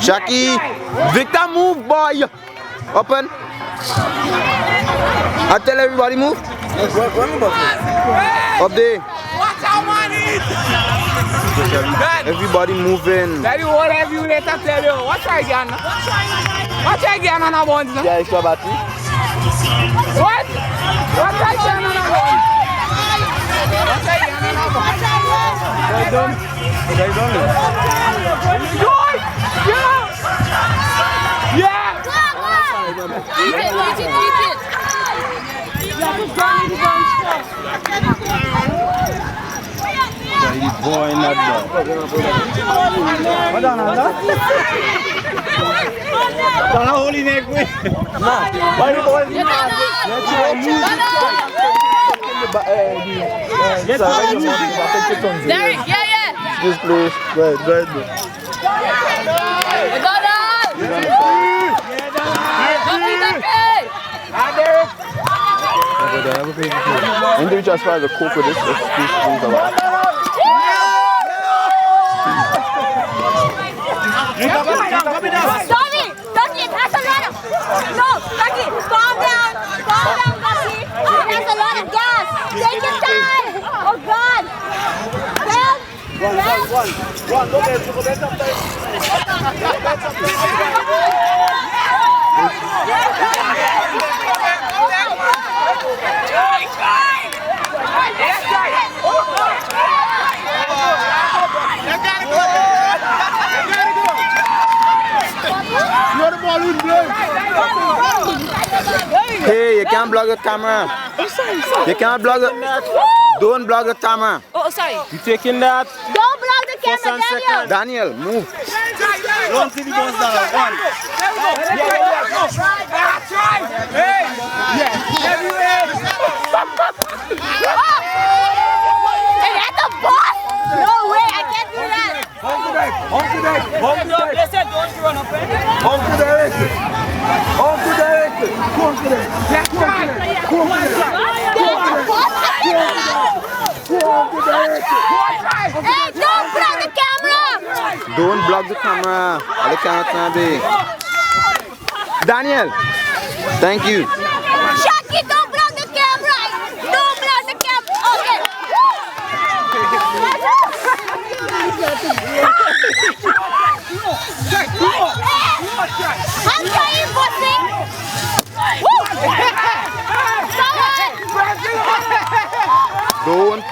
Shaki, Victor, move, boy. Open. I tell everybody move. Up there. Everybody moving. Daddy, whatever you later tell you. Watch again. Watch again on a one. Yeah, extra battery. What? Watch again on a one. Watch again on a one. They done. Yeah. Eat it. He's boy in that dog. What on that? Don't hold him neck with. Why you hold him? Derek, yeah. This place. Go ahead. And do just try to cook with this. Tommy, Ducky, that's a lot of... No, Ducky, calm down, Ducky. That's a lot of gas. Take your time. Oh, God. One. Look at Hey, you can't block the camera. You can't block it. Don't block the camera. Oh, sorry. You taking that? Don't block the camera, Daniel. Daniel, move. One city goes down. One. Hey. Yeah. Hey, that's a boss. No way, I can't do that. Home to deck. They said don't run up. Home to direction. Home to direction. Home to deck. Hey, don't block the camera. Don't block the camera. The camera can't be. Daniel, thank you. Shaki, don't block the camera. Don't block the camera. Okay. I'm trying, bossy. Don't